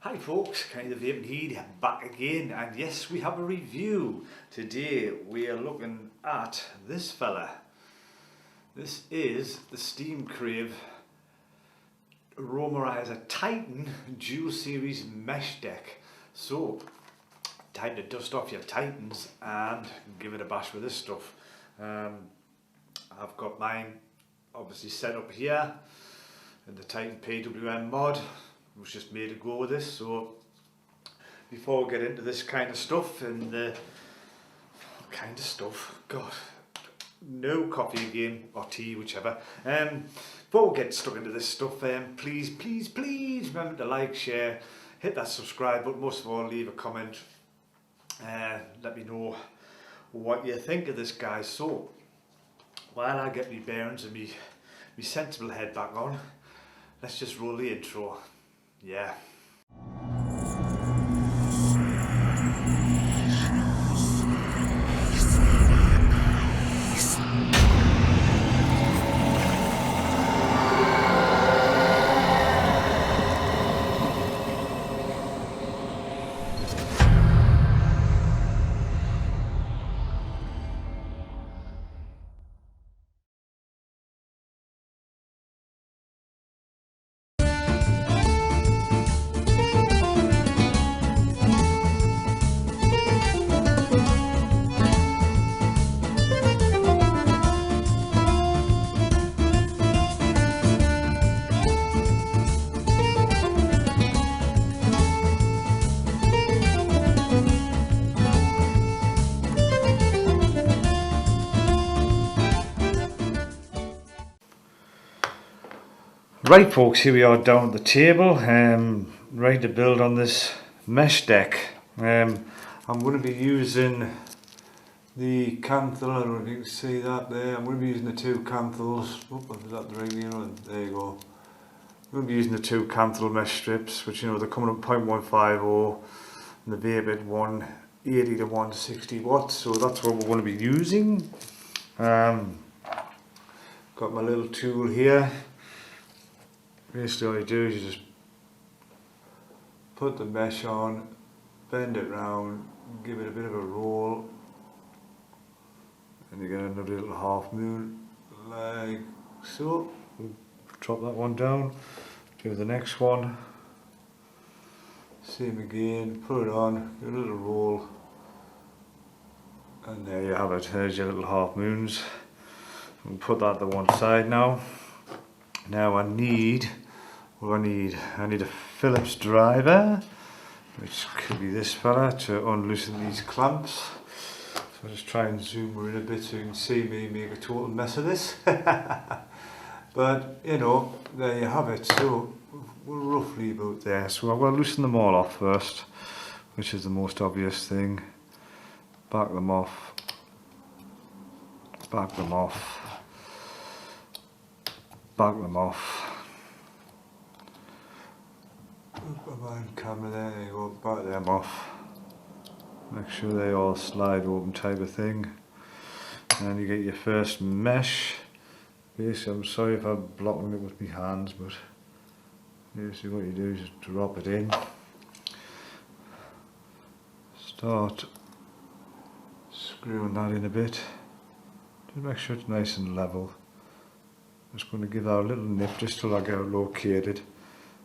Hi folks, Kenny the Vaping here, back again, and yes, we have a review. Today we are looking at this fella. This is the Steam Crave Aromarizer Titan Dual Series Mesh Deck. So, time to dust off your Titans and give it a bash with this stuff. I've got mine obviously set up here in the Titan PWM mod. Was just made to go with this. So before we get into this kind of stuff and God, no coffee again or tea, whichever. Before we get stuck into this stuff, please remember to like, share, hit that subscribe button. Most of all, leave a comment. Let me know what you think of this guy. So while I get me bearings and me sensible head back on, let's just roll the intro. Yeah. Right folks, here we are down at the table, ready to build on this mesh deck. I'm going to be using the Canthal, I don't know if you can see that there. I'm going to be using the two Canthals. Is that the right one? There you go. I'm going to be using the two Canthal mesh strips, which they're coming up 0.150 and the Vaping 180 to 160 watts, so that's what we're going to be using. Got my little tool here. Basically all you do is you just put the mesh on, bend it round, give it a bit of a roll, and you get another little half moon like so. We'll drop that one down, do the next one, same again, put it on, give it a little roll, and there you have it. There's your little half moons. We'll put that to one side now. Now I need a Phillips driver, which could be this fella, to unloosen these clamps. So I'll just try and zoom her in a bit so you can see me make a total mess of this. But there you have it. So we're roughly about there. So I'm going to loosen them all off first, which is the most obvious thing. Back them off, back them off, back them off. Behind camera there you go, back them off. Make sure they all slide open type of thing. And you get your first mesh. Basically, I'm sorry if I'm blocking it with my hands, but basically what you do is just drop it in. Start screwing that in a bit. Just make sure it's nice and level. Just going to give that a little nip just till I get it located.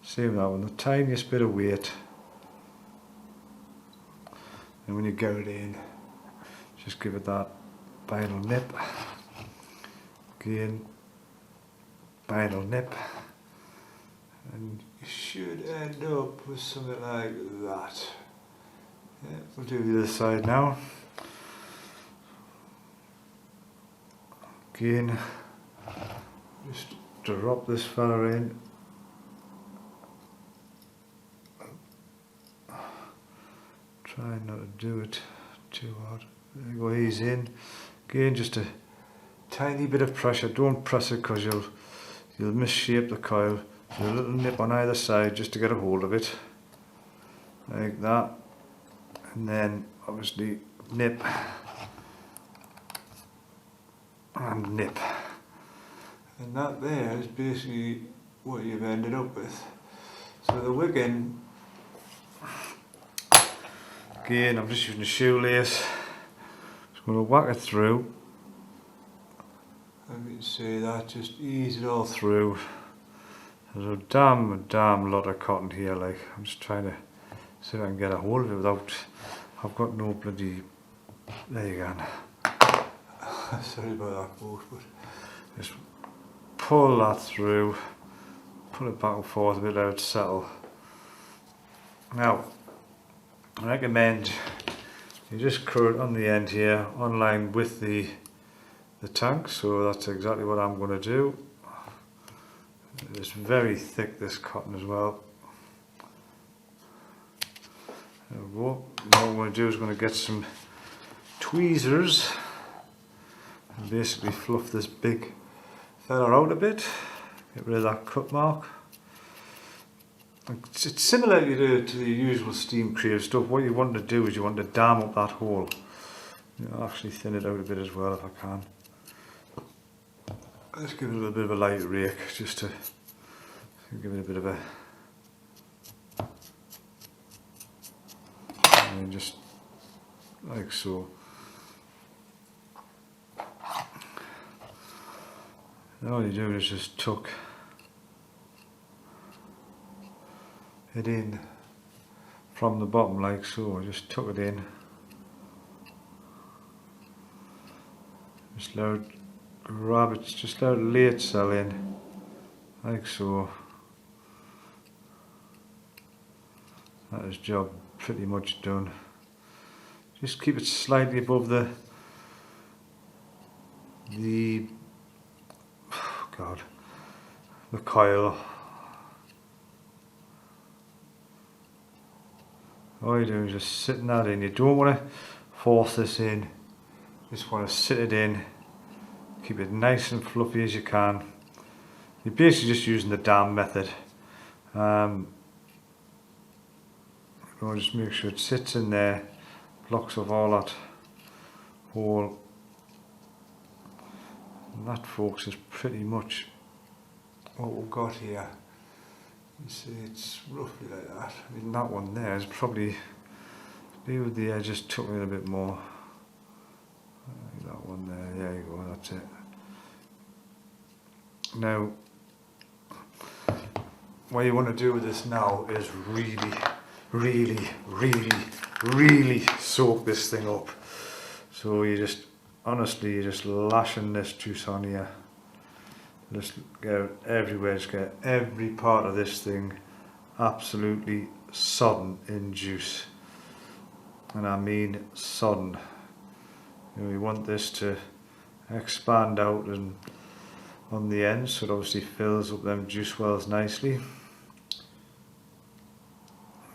Same that one, the tiniest bit of weight, and when you get it in, just give it that final nip, again, final nip, and you should end up with something like that. Yeah, we'll do the other side now. Again, just drop this fella in. Try not to do it too hard. There you go, he's in. Again, just a tiny bit of pressure. Don't press it because you'll misshape the coil. So a little nip on either side just to get a hold of it. Like that. And then obviously nip and nip. And that there is basically what you've ended up with. So the wigging Again, I'm just using a shoelace. Just going to whack it through. And you can see that, just ease it all through. There's a damn lot of cotton here, like, I'm just trying to see if I can get a hold of it without, I've got no bloody, there you go. Sorry about that folks, but just pull that through, pull it back and forth a bit, let it settle. Now, I recommend you just curl it on the end here, on line with the tank, so that's exactly what I'm going to do. It's very thick, this cotton as well. What I'm going to do is going to get some tweezers and basically fluff this big fella out a bit, get rid of that cut mark. It's similar to the usual steam crave stuff. What you want to do is you want to dam up that hole. I'll actually thin it out a bit as well if I can. Let's give it a little bit of a light rake just to give it a bit of a, and then just like so. And all you do is just tuck it in from the bottom like so, just tuck it in. Just let it grab it, just let it lay itself in like so. That is job pretty much done. Just keep it slightly above the coil. All you do is just sitting that in. You don't want to force this in. Just want to sit it in. Keep it nice and fluffy as you can. You're basically just using the dam method. Just make sure it sits in there, blocks off all that hole. And that, folks, is pretty much what we've got here. You see, it's roughly like that. I mean, that one there is probably, maybe with the edge just tuck in a bit more. That one there you go, that's it. Now, what you want to do with this now is really soak this thing up. So you just, honestly, you're just lashing this juice on here. Just get it everywhere, just get every part of this thing absolutely sodden in juice. And I mean sodden. We want this to expand out and on the end, so it obviously fills up them juice wells nicely.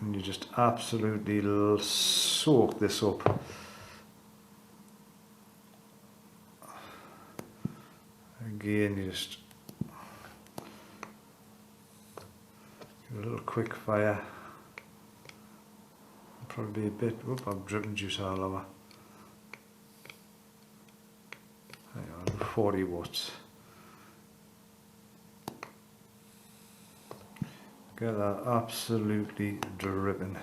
And you just absolutely soak this up. Again, you just give it a little quick fire. Probably be a bit, I'm dripping juice all over. Hang on, 40 watts. Get that absolutely dripping.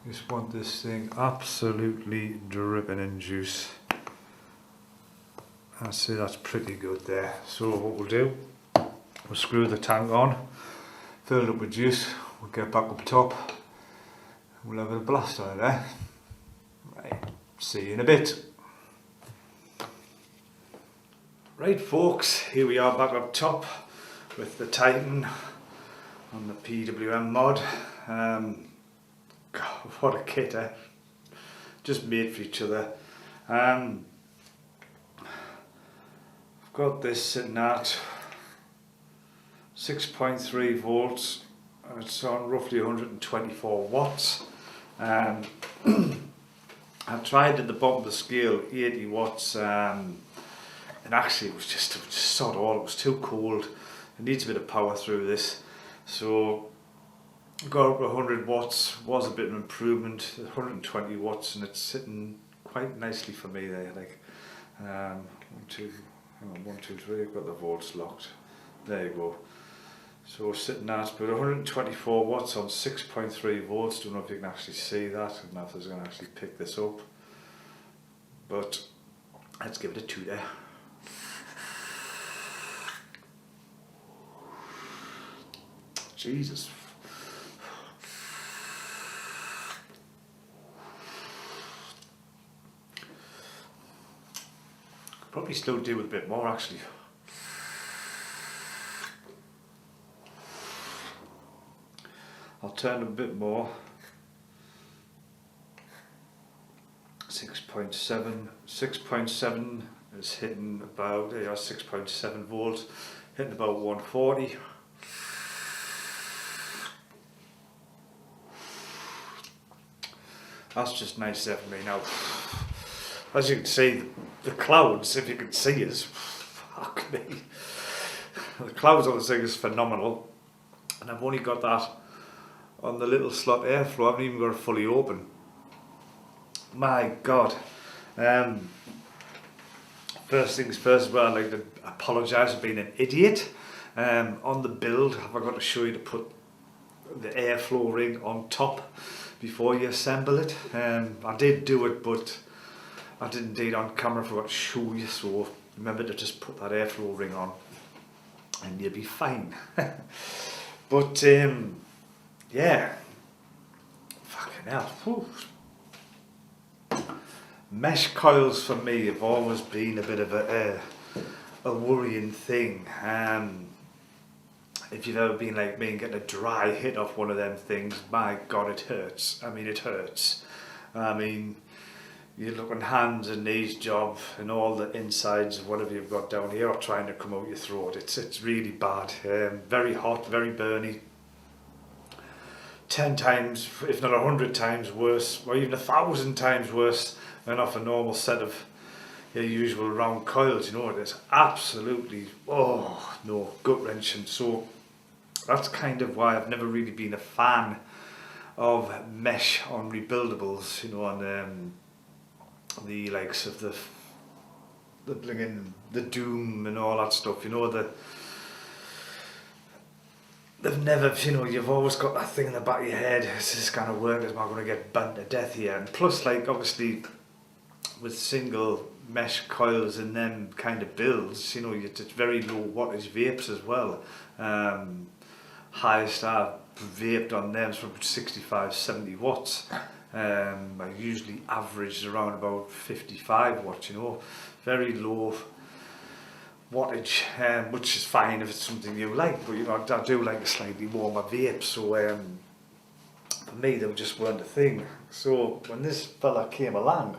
Just want this thing absolutely dripping in juice. I see that's pretty good there. So what we'll do, we'll screw the tank on, fill it up with juice, we'll get back up top, and we'll have a blast on it there. Right, see you in a bit. Right folks, here we are back up top with the Titan on the PWM mod. God, what a kit, eh? Just made for each other. I've got this sitting at 6.3 volts and it's on roughly 124 watts. I tried at the bottom of the scale 80 watts and actually it was just sod all, it was too cold. It needs a bit of power through this. So got up to 100 watts, was a bit of an improvement, 120 watts, and it's sitting quite nicely for me there. Like 1, 2, 3, I've got the volts locked. There you go. So we're sitting at about 124 watts on 6.3 volts. Don't know if you can actually see that. I don't know if this is going to actually pick this up. But let's give it a two there. Jesus. Probably still do with a bit more actually. I'll turn a bit more. 6.7 is hitting about 6.7 volts, hitting about 140. That's just nice there for me now. As you can see, the clouds, if you can see us, fuck me. The clouds on this thing is phenomenal. And I've only got that on the little slot airflow, I haven't even got it fully open. My God. First things first, well, I'd like to apologise for being an idiot. On the build, have I got to show you to put the airflow ring on top before you assemble it? I did do it, but I didn't do it on camera, I forgot to show you, so remember to just put that airflow ring on and you'll be fine. But yeah, fucking hell. Whew. Mesh coils for me have always been a bit of a worrying thing. If you've ever been like me and getting a dry hit off one of them things, my God, it hurts. I mean, it hurts. I mean, you're looking hands and knees job and all the insides of whatever you've got down here are trying to come out your throat. It's really bad. Very hot, very burny. 10 times, if not 100 times worse, or even 1,000 times worse than off a normal set of your usual round coils. You know, it is absolutely, oh no, gut wrenching. So that's kind of why I've never really been a fan of mesh on rebuildables, you know, on the likes of the blinging, the Doom and all that stuff, you know, they've never, you know, you've always got that thing in the back of your head, is this going to work, am I going to get burnt to death here? And plus, like, obviously, with single mesh coils and them kind of builds, you know, it's very low wattage vapes as well. Highest I've vaped on them is from 65, 70 watts. I usually average around about 55 watts, you know, very low wattage, which is fine if it's something you like, but you know, I do like a slightly warmer vape, so for me they just weren't a thing. So when this fella came along,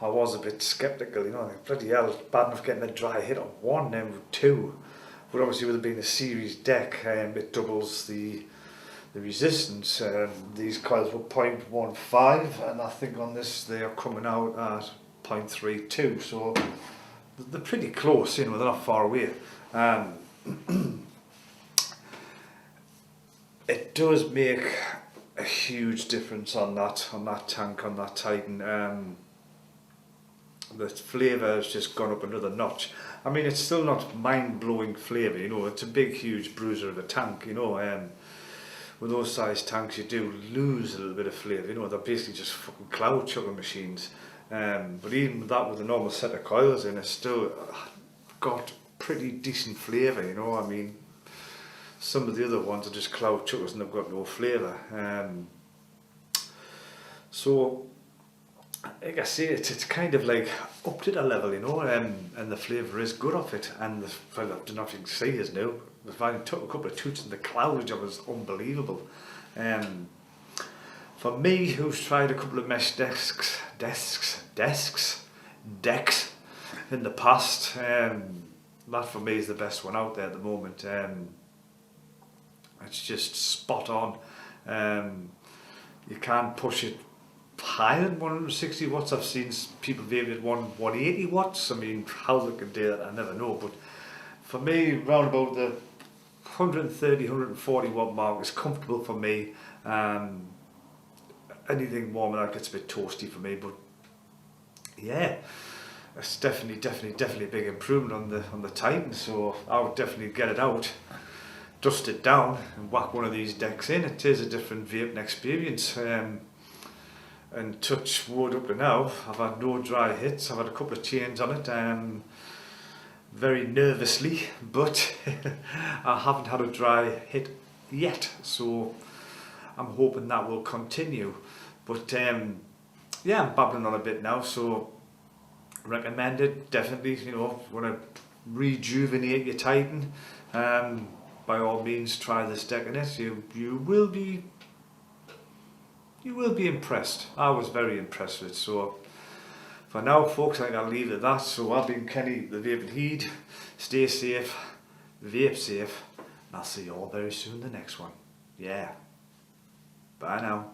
I was a bit sceptical, you know, like, bloody hell, it's bad enough getting a dry hit on one, then with two, but obviously with it being a series deck, it doubles the resistance. These coils were 0.15 and I think on this they are coming out at 0.32, so they're pretty close, you know, they're not far away. It does make a huge difference on that tank, on that Titan. The flavour has just gone up another notch. I mean, it's still not mind-blowing flavour, you know, it's a big, huge bruiser of a tank, you know. With those size tanks, you do lose a little bit of flavour, you know, they're basically just fucking cloud chugging machines. But even with that, with a normal set of coils in, it's still got pretty decent flavour, you know. I mean, some of the other ones are just cloud chuggers and they've got no flavour. So, like I say, it's kind of like up to the level, you know, and the flavour is good off it. And the, well, I don't know if you can see this now, if I took a couple of toots and the cloud job was unbelievable. For me, who's tried a couple of mesh decks in the past, that for me is the best one out there at the moment. It's just spot on. You can't push it higher than 160 watts. I've seen people vape at 180 watts. I mean, how they can do that, I never know. But for me, round about the 130, 140 watt mark is comfortable for me. Anything more than that gets a bit toasty for me, but yeah, it's definitely a big improvement on the Titan. So I would definitely get it out, dust it down, and whack one of these decks in. It is a different vaping experience. And touch wood, up to now, I've had no dry hits. I've had a couple of chains on it, very nervously, but I haven't had a dry hit yet. So I'm hoping that will continue. But yeah, I'm babbling on a bit now, so recommend it, definitely. You know, want to rejuvenate your Titan, by all means try this deck in it. You will be impressed. I was very impressed with it. So for now, folks, I think I'll leave it at that. So I've been Kenny, the Vaping Heed. Stay safe, vape safe, and I'll see you all very soon in the next one. Yeah, bye now.